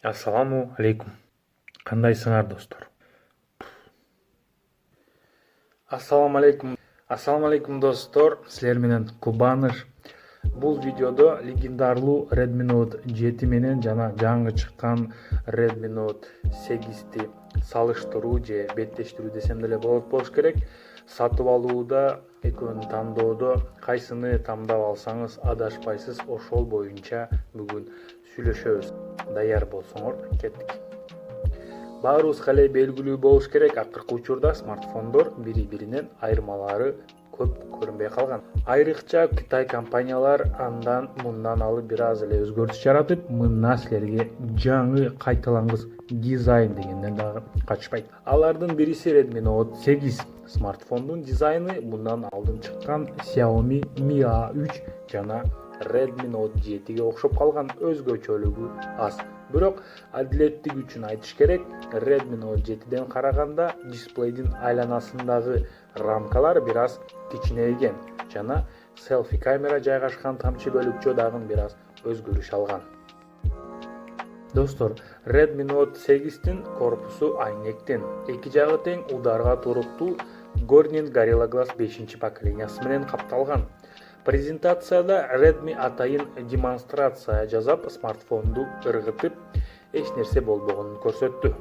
Ассаламу алейкум. Кандайсыңар достор? Ассаламу алейкум достор. Силер менен Кубаныш. Бул видеодо легендарлуу Redmi Note 7 менен жана жаңы чыккан Redmi Note 8ти салыштыруу же беттештирүү десем деле болуш керек. Сатып алууда, экөөнү тандоодо кайсыны тандап алсаңыз адашпайсыз, ошол боюнча бүгүн сүйлөшөбүз. Даяр болсоңор, кеттик. Баарыбызга эле белгилүү болуш керек, акыркы учурда смартфондор бири-биринен айырмалары көп көрүнбөй калган. Айрыкча Кытай компаниялар андан мындан алып бир аз эле өзгөртүш жаратып, мына силерге жаңы кайталангыс дизайн дегенден дагы качпайт. Алардын бириси Redmi Note 8. Смартфондун дизайны мындан алдын чыккан Xiaomi Mi A3 жана Redmi Note 7ге окшоп калган, өзгөчөлүгү аз. Бирок адилеттик үчүн айтыш керек, Redmi Note 7ден караганда дисплейдин айланасындагы рамкалар бир аз кичинейген жана селфи камера жайгашкан тамчы бөлүкчө дагы бир аз өзгөрүш алган. Достор, Redmi Note 8тин корпусу айнектен, эки жагы тең ударга туруктуу Corning Gorilla Glass 5 поколениясы менен капталган. Презентацияда Redmi атайын демонстрация жасап, смартфонду ыргытып, эч нерсе болбогонун көрсөттү.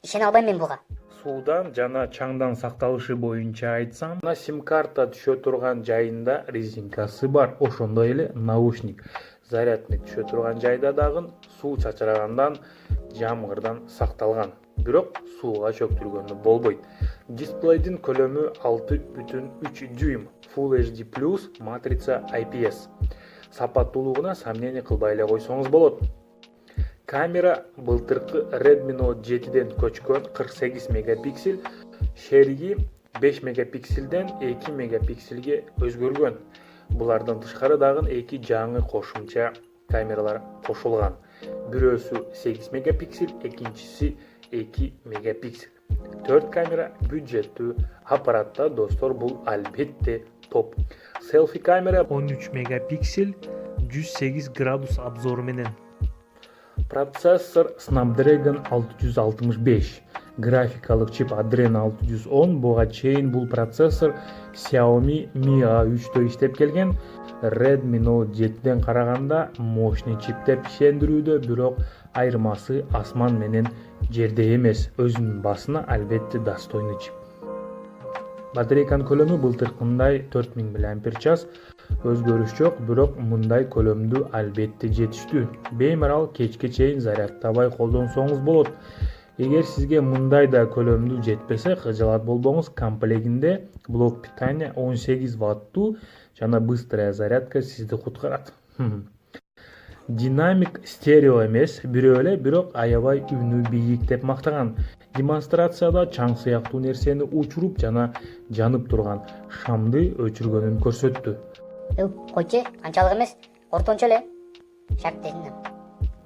Ишене албайм мен буга. Суудан жана чаңдан сакталышы боюнча айтсам, сим-карта түшө турган жайында резинкасы бар. Ошондой эле наушник, зарядник түшө турган жайда дагы суу чачырагандан, жамгырдан сакталган. Бирок сууга чөктүргөнү болбойт. Дисплейдин көлөмү 6,3 дюйм, Full HD+ матрица IPS. Сапаттуулугуна сомнение кылбай эле койсоңуз болот. Камера былтыркы Redmi Note 7ден көчкөн 48 мегапиксель, шериги 5 мегапикселден 2 мегапикселге өзгөргөн. Булардан тышкары дагы эки жаңы кошумча камералар кошулган. Бирөөсү 8 мегапиксель, экинчиси 2 мегапиксель. 4 камера бюджеттүү аппаратта достор, бул албетте топ. Селфи камера 13 мегапиксель, 108 градус обзору менен. Процессор Snapdragon 665, графикалык чип Adreno 610. Буга чейин бул процессор Xiaomi Mi A3дө иштеп келген. Redmi Note 7ден караганда мощный чип деп ишендирүүдө, бирок айырмасы асман менен жерде эмес. Өзүнүн басына албетте достойный чип. Батарейканын көлөмү былтыркындай 4000 мАч, өзгөрүш жок, бирок мындай көлөмдү албетте жетиштүү. Беймарал кечке чейин зарядтабай колдонсоңуз болот. Эгер сизге мындай да көлөмдүү жетпесе, кыжалат болбоңуз, комплегинде блок питания 18 ваттуу жана быстрая зарядка сизди куткарат. Динамик стерео эмес, бирөө эле, бирок аябай үнү бийик деп мактаган. Демонстрацияда чаң сыяктуу нерсени учуруп жана жанып турган шамды өчүргөнүн көрсөттү. Койчу, канчалык эмес, ортончо эле. Шарт дедим.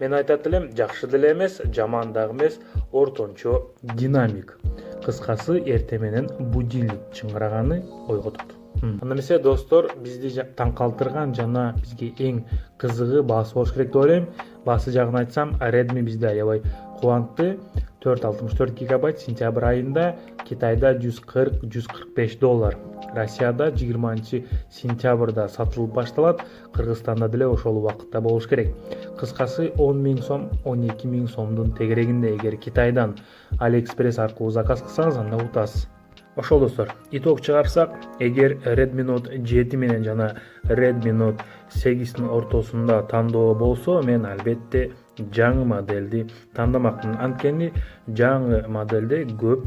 Мен айтат элем, жакшы деле эмес, жаман дагы эмес, ортончо динамик. Кыскасы, эртең менен будильник чыңгыраганы ойготот. Анда эмесе достор, бизди таң калтырган жана бизге эң кызыгы баасы болуш керек деп ойлойм. Баасы жагын айтсам, Redmi бизди аябай кубантты. 464 гигабайт сентябрь айында, Китайда $140-145, Россияда 20 сентябрда сатылып башталат, Кыргызстанда деле ошол убакытта болуш керек. Кыскасы 10 000 сом, 12 000 сомдун тегерегинде. Эгер Китайдан AliExpress аркылуу заказ кылсаңыз, анда утасыз. Ошол достор, итог чыгарсак, эгер Redmi Note 7 менен жана Redmi Note 8дин ортосунда тандоо болсо, мен албетте жаңы модельди тандамакмын. Анткени жаңы модельде көп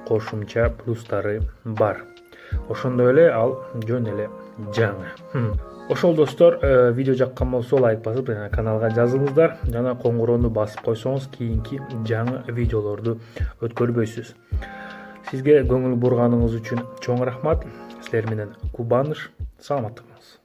кошумча плюстары бар. Ошондой эле ал жөн эле жаңы. Ошол достор, видео жаккан болсо лайк басып, жана каналга жазылыңыздар, жана коңгуроону басып койсоңуз кийинки жаңы видеолорду өткөрбөйсүз. Сизге көңүл бурганыңыз үчүн чоң рахмат. Силер менен Кубаныш. Саламаттык болуңуз.